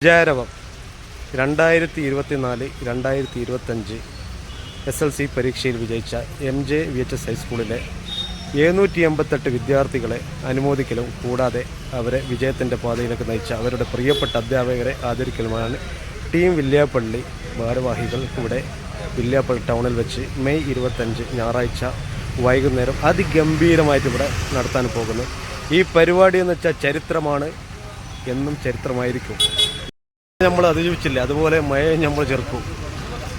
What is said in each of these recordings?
വിജയരവം 2024-2025 SLC പരീക്ഷയിൽ വിജയിച്ച MJVHS ഹൈസ്കൂളിലെ 788 വിദ്യാർത്ഥികളെ അനുമോദിക്കലും കൂടാതെ അവരെ വിജയത്തിൻ്റെ പാതയിലേക്ക് നയിച്ച അവരുടെ പ്രിയപ്പെട്ട അധ്യാപകരെ ആദരിക്കലുമാണ് ടീം വില്യാപ്പള്ളി ഭാരവാഹികൾ ഇവിടെ വില്യാപ്പള്ളി ടൗണിൽ വെച്ച് മെയ് 25 ഞായറാഴ്ച വൈകുന്നേരം അതിഗംഭീരമായിട്ട് ഇവിടെ നടത്താൻ പോകുന്നു. ഈ പരിപാടി എന്ന് വെച്ചാൽ ചരിത്രമാണ്, എന്നും ചരിത്രമായിരിക്കും. നമ്മൾ അതിജീവിച്ചില്ല, അതുപോലെ മഴയെ നമ്മൾ ചെറുക്കും.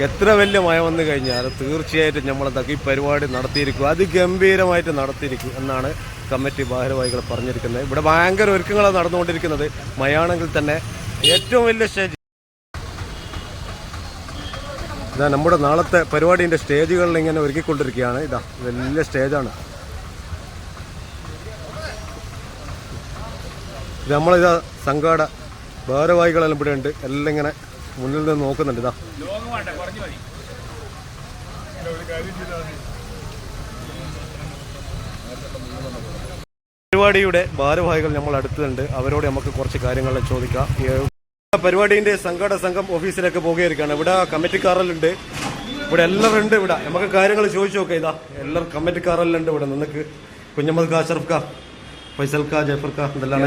എത്ര വലിയ മഴ വന്നു കഴിഞ്ഞാൽ തീർച്ചയായിട്ടും നമ്മളെന്താക്കി ഈ പരിപാടി നടത്തിയിരിക്കും, അതിഗംഭീരമായിട്ട് നടത്തിയിരിക്കും എന്നാണ് കമ്മിറ്റി ഭാരവാഹികൾ പറഞ്ഞിരിക്കുന്നത്. ഇവിടെ ഭയങ്കര ഒരുക്കങ്ങളാണ് നടന്നുകൊണ്ടിരിക്കുന്നത്. മഴയാണെങ്കിൽ തന്നെ ഏറ്റവും വലിയ സ്റ്റേജ് ഇതാ നമ്മുടെ നാളത്തെ പരിപാടിൻ്റെ സ്റ്റേജുകളിൽ ഇങ്ങനെ ഒരുക്കിക്കൊണ്ടിരിക്കുകയാണ്. ഇതാ വലിയ സ്റ്റേജാണ്. നമ്മളിതാ സംഘാട ഭാരവാഹികളെല്ലാം ഇവിടെ ഉണ്ട്, എല്ലാം ഇങ്ങനെ മുന്നിൽ നിന്ന് നോക്കുന്നുണ്ട്. ഇതാ പരിപാടിയുടെ ഭാരവാഹികൾ നമ്മൾ അടുത്തുണ്ട്, അവരോട് നമുക്ക് കുറച്ച് കാര്യങ്ങൾ ചോദിക്കാം. പരിപാടിന്റെ സംഘാടക സംഘം ഓഫീസിലേക്ക് പോകുകയായിരിക്കാണ്. ഇവിടെ കമ്മിറ്റിക്കാരെല്ലാം ഇവിടെ എല്ലാവരും ഉണ്ട്. ഇവിടെ നമുക്ക് കാര്യങ്ങൾ ചോദിച്ചു നോക്കാം. ഇതാ എല്ലാവരും കമ്മിറ്റിക്കാരെല്ലാം ഉണ്ട് ഇവിടെ. നിനക്ക് കുഞ്ഞമ്മദ് ഖാ, അഷറഫ് ഖാ, ഫൈസൽ ഖാ, ജഫർ ഖാ, എന്തെല്ലാം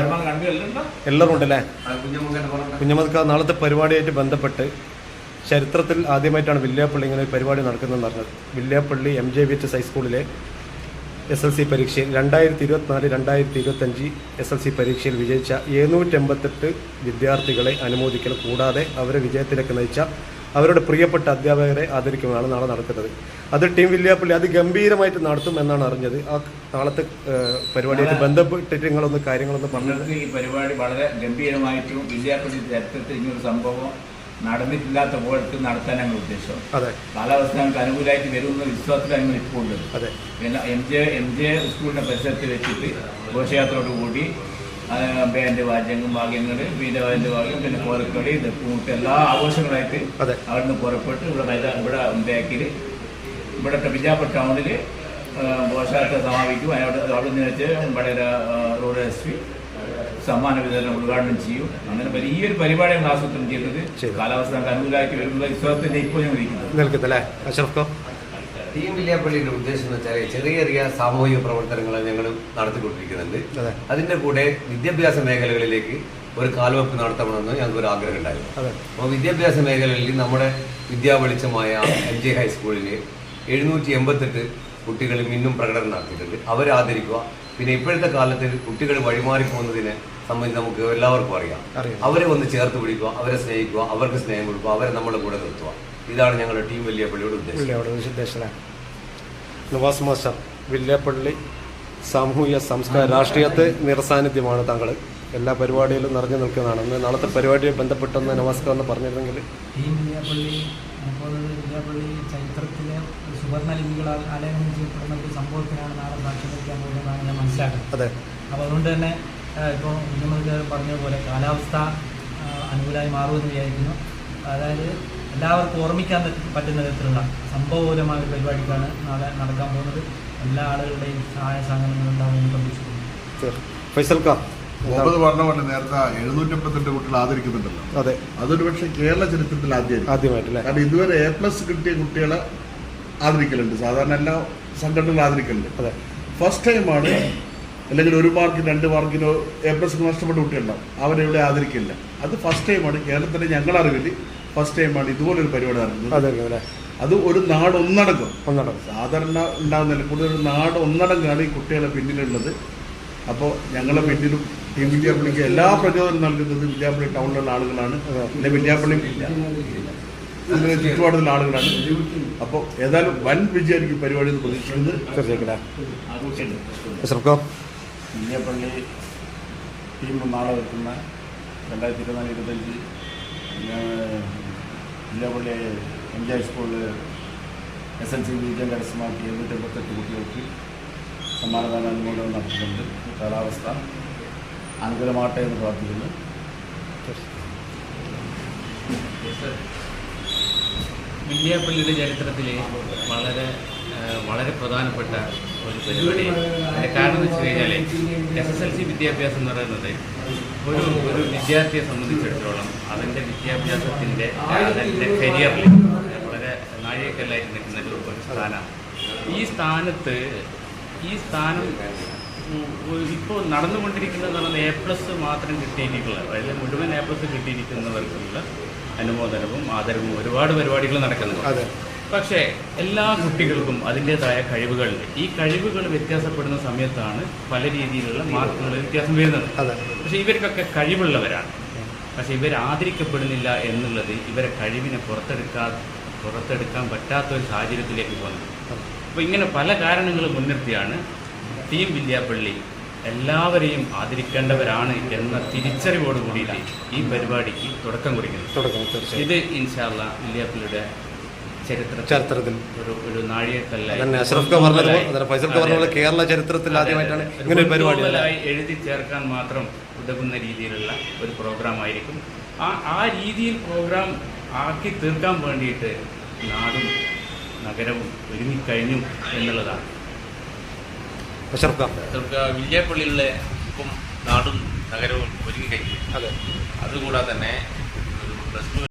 എല്ലാവരും ഉണ്ടല്ലേ. കുഞ്ഞമ്മദ് ഖാ, നാളത്തെ പരിപാടിയായിട്ട് ബന്ധപ്പെട്ട് ചരിത്രത്തിൽ ആദ്യമായിട്ടാണ് വില്യാപ്പള്ളി ഇങ്ങനെ ഒരു പരിപാടി നടക്കുന്നതെന്ന് പറഞ്ഞത്. വില്യാപ്പള്ളി MJVHS ഹൈസ്കൂളിലെ SLC പരീക്ഷയിൽ 2024-2025 SLC പരീക്ഷയിൽ വിജയിച്ച 788 വിദ്യാർത്ഥികളെ അനുമോദിക്കൽ കൂടാതെ അവരെ വിജയത്തിലേക്ക് നയിച്ച അവരുടെ പ്രിയപ്പെട്ട അധ്യാപകരെ ആദരിക്കുമെന്നാണ് നാളെ നടക്കുന്നത്. അത് ടീം വില്യാപ്പള്ളി അതിഗംഭീരമായിട്ട് നടത്തും എന്നാണ് അറിഞ്ഞത്. ആ നാളത്തെ പരിപാടിയായിട്ട് ബന്ധപ്പെട്ടിട്ട് നിങ്ങളൊന്ന് കാര്യങ്ങളൊന്ന് പറഞ്ഞത്. ഈ പരിപാടി വളരെ ഗംഭീരമായിട്ടും വില്യാപ്പള്ളി ചരിത്രത്തിൽ ഇങ്ങനൊരു സംഭവം നടന്നിട്ടില്ലാത്ത പോലത്ത് നടത്താൻ ഞങ്ങൾ ഉദ്ദേശം. അതെ, കാലാവസ്ഥ ഞങ്ങൾക്ക് അനുകൂലമായിട്ട് വരുന്ന വിശ്വാസത്തിൽ ഞങ്ങൾ ഇപ്പോൾ ഉണ്ട്. അതെ, പിന്നെ MJ സ്കൂളിന്റെ പരിസരത്ത് വെച്ചിട്ട് ഘോഷയാത്രയോടുകൂടി ബാൻഡ് വാദ്യങ്ങൾ ഭാഗ്യങ്ങൾ, വീരവാദ്യ ഭാഗ്യം, പിന്നെ കോരക്കളി, ദപ്പുമുട്ട് എല്ലാ ആഘോഷങ്ങളായിട്ട് അവിടുന്ന് പുറപ്പെട്ട് ഇവിടെ ബാക്കിൽ ഇവിടെ വിജയപ്പള്ളി ടൗണിൽ ഘോഷയാത്ര സമാപിക്കും. അവിടുന്ന് വെച്ച് ഇവിടെ റോഡ് SP സമ്മാന വിതരണം ഉദ്ഘാടനം ചെയ്യും. അങ്ങനെ വലിയൊരു പരിപാടിയാണ് ആസൂത്രണം ചെയ്യുന്നത്. കാലാവസ്ഥ അനുകൂലമായിട്ട് വരുന്ന വിശ്വാസത്തിന്റെ ഇപ്പോൾ ഞങ്ങൾ നിൽക്കുന്നല്ലേ. ടീം വില്യാപ്പള്ളിയുടെ ഉദ്ദേശം എന്ന് വെച്ചാൽ ചെറിയ ചെറിയ സാമൂഹിക പ്രവർത്തനങ്ങൾ ഞങ്ങൾ നടത്തിക്കൊണ്ടിരിക്കുന്നുണ്ട്. അതിന്റെ കൂടെ വിദ്യാഭ്യാസ മേഖലകളിലേക്ക് ഒരു കാൽവെപ്പ് നടത്തണമെന്ന് ഞങ്ങൾക്ക് ഒരു ആഗ്രഹം ഉണ്ടായിരുന്നു. അപ്പോൾ വിദ്യാഭ്യാസ മേഖലകളിൽ നമ്മുടെ വിദ്യാവെളിച്ചമായ MJ ഹൈസ്കൂളിൽ 788 കുട്ടികൾ ഇന്നും പ്രകടനം നടത്തിയിട്ടുണ്ട്. അവരെ ആദരിക്കുക. പിന്നെ ഇപ്പോഴത്തെ കാലത്ത് കുട്ടികൾ വഴിമാറി പോകുന്നതിനെ സംബന്ധിച്ച് നമുക്ക് എല്ലാവർക്കും അറിയാം. അവരെ ഒന്ന് ചേർത്ത് പിടിക്കുക, അവരെ സ്നേഹിക്കുക, അവർക്ക് സ്നേഹം കൊടുക്കുക, അവരെ നമ്മുടെ കൂടെ നിർത്തുക. ഇതാണ് ഞങ്ങളുടെ ടീം വില്യാപ്പള്ളിയുടെ ഉദ്ദേശം. നവാസ് മാസ്റ്റർ, വില്യാപ്പള്ളി സാമൂഹിക സംസ്കാര രാഷ്ട്രീയത്തെ നിറസാന്നിധ്യമാണ് താങ്കൾ. എല്ലാ പരിപാടിയിലും നിറഞ്ഞു നിൽക്കുന്നതാണ്. അന്ന് നാളത്തെ പരിപാടിയെ ബന്ധപ്പെട്ടെന്ന് നവാസ്കർ എന്ന് പറഞ്ഞിരുന്നെങ്കിൽ ടീം വില്യാപ്പള്ളി ചരിത്രത്തിലെ സുവർണ ലിപികളാൽ ആലേഖനം ചെയ്യപ്പെടുന്ന ഒരു സംഭവത്തിനാണ് നാളെ സാക്ഷ്യം വയ്ക്കാൻ പോകുന്നതാണ് ഞാൻ മനസ്സിലാക്കുന്നത്. അതെ, അപ്പോൾ അതുകൊണ്ട് തന്നെ ഇപ്പോൾ മുഖ്യമന്ത്രി പറഞ്ഞതുപോലെ കാലാവസ്ഥ അനുകൂലമായി മാറുമെന്ന് വിചാരിക്കുന്നു. അതായത് എല്ലാവർക്കും ഓർമ്മിക്കാൻ പറ്റുന്ന തരത്തിലുള്ള സംഭവപരമായ ഒരു പരിപാടിക്കാണ് നാളെ നടക്കാൻ പോകുന്നത്. എല്ലാ ആളുകളുടെയും സഹായ സഹകരണങ്ങൾ ഉണ്ടാവുമെന്ന് പ്രതീക്ഷിക്കുന്നു. മുഹമ്മദ് പറഞ്ഞ പോലെ നേരത്തെ 788 കുട്ടികൾ ആദരിക്കുന്നുണ്ടല്ലോ. അതെ, അതൊരു പക്ഷേ കേരള ചരിത്രത്തിൽ ആദ്യമായിട്ടല്ലേ. കാരണം ഇതുവരെ A+ കിട്ടിയ കുട്ടികളെ ആദരിക്കലുണ്ട്, സാധാരണ എല്ലാ സംഘടനകളും ആദരിക്കലുണ്ട്. അതെ, ഫസ്റ്റ് ടൈമാണ്. അല്ലെങ്കിൽ 1 മാർക്കിന് 2 മാർക്കിനോ A+ നഷ്ടപ്പെട്ട കുട്ടികളുണ്ടാവും, അവരെ ഇവിടെ ആദരിക്കില്ല. അത് ഫസ്റ്റ് ടൈമാണ് കേരളത്തിലെ ഞങ്ങളറിവിൽ ഫസ്റ്റ് ടൈമാണ് ഇതുപോലൊരു പരിപാടി നടക്കുന്നത്. അത് ഒരു നാട് ഒന്നടങ്കം സാധാരണ ഉണ്ടാകുന്നില്ല, കൂടുതൽ ഒരു നാട് ഒന്നടങ്കാണ് ഈ കുട്ടികളെ പിന്നിലുള്ളത്. അപ്പോൾ ഞങ്ങളെ പിന്നിലും ടീം വില്യാപ്പള്ളിക്ക് എല്ലാ പ്രചോദനം നൽകുന്നത് വില്യാപ്പള്ളി ടൗണിലുള്ള ആളുകളാണ്, പിന്നെ വില്യാപ്പള്ളി അങ്ങനെ ചുറ്റുപാടുള്ള ആളുകളാണ്. അപ്പോൾ ഏതായാലും വൻ വിജയമായിരിക്കും പരിപാടി എന്ന് പ്രതീക്ഷിക്കുന്നത്. വില്യാപ്പള്ളി ടീം നാളെ വെക്കുന്ന 2024-25 വില്യാപ്പള്ളി MJ ഹൈസ്കൂളിൽ SLC വിജയം കരസ്ഥമാക്കി 788 കുട്ടികൾക്ക് സമ്മാനദാന അനുമോദനം നടത്തുന്നുണ്ട്. കാലാവസ്ഥ അനുകൂലമാകട്ടെ എന്ന് പ്രാർത്ഥിക്കുന്നു. വില്യാപ്പള്ളിയുടെ ചരിത്രത്തിൽ വളരെ പ്രധാനപ്പെട്ട ഒരു പരിപാടി. അതിൻ്റെ കാരണം എന്ന് വെച്ച് കഴിഞ്ഞാൽ SSLC വിദ്യാഭ്യാസം എന്ന് പറയുന്നത് ഒരു വിദ്യാർത്ഥിയെ സംബന്ധിച്ചിടത്തോളം അതിൻ്റെ വിദ്യാഭ്യാസത്തിൻ്റെ അതിൻ്റെ കരിയറിൽ വളരെ നാഴികക്കല്ലായിട്ട് നിൽക്കുന്ന ഒരു സ്ഥാനമാണ്. ഈ സ്ഥാനം ഇപ്പോൾ നടന്നുകൊണ്ടിരിക്കുന്നത് A+ മാത്രം കിട്ടിയിരിക്കുക, അതായത് മുഴുവൻ A+ കിട്ടിയിരിക്കുന്നവർക്കുള്ള അനുമോദനവും ആദരവും ഒരുപാട് പരിപാടികൾ നടക്കുന്നുണ്ട്. പക്ഷേ എല്ലാ കുട്ടികൾക്കും അതിൻ്റെതായ കഴിവുകളുണ്ട്. ഈ കഴിവുകൾ വ്യത്യാസപ്പെടുന്ന സമയത്താണ് പല രീതിയിലുള്ള മാർക്കുകൾ വ്യത്യാസം വരുന്നത്. പക്ഷേ ഇവർക്കൊക്കെ കഴിവുള്ളവരാണ്. പക്ഷേ ഇവർ ആദരിക്കപ്പെടുന്നില്ല എന്നുള്ളത് ഇവരെ കഴിവിനെ പുറത്തെടുക്കാൻ പറ്റാത്ത ഒരു സാഹചര്യത്തിലേക്ക് പോകുന്നത്. അപ്പോൾ ഇങ്ങനെ പല കാരണങ്ങൾ മുൻനിർത്തിയാണ് ടീം വില്യാപ്പള്ളി എല്ലാവരെയും ആദരിക്കേണ്ടവരാണ് എന്ന തിരിച്ചറിവോട് കൂടിയിട്ട് ഈ പരിപാടിക്ക് തുടക്കം കുറിക്കുന്നത്. ഇത് ഇൻഷാ അല്ലാ വില്യാപ്പള്ളിയുടെ ചരിത്രത്തിൽ ഒരു നാഴികക്കല്ലായി കേരള ചരിത്രത്തിൽ ആദ്യമായിട്ടാണ് ഇങ്ങനെ ഒരു പരിപാടി എഴുതി ചേർക്കാൻ മാത്രം ഉതകുന്ന രീതിയിലുള്ള ഒരു പ്രോഗ്രാം ആയിരിക്കും. ആ രീതിയിൽ പ്രോഗ്രാം ആക്കി തീർക്കാൻ വേണ്ടിയിട്ട് നാടും നഗരവും ഒരുങ്ങിക്കഴിഞ്ഞു എന്നുള്ളതാണ്. വില്യാപ്പള്ളിയിലെ ഇപ്പം നാടും നഗരവും ഒരുങ്ങിക്കഴിഞ്ഞു. അതുകൂടാതെ തന്നെ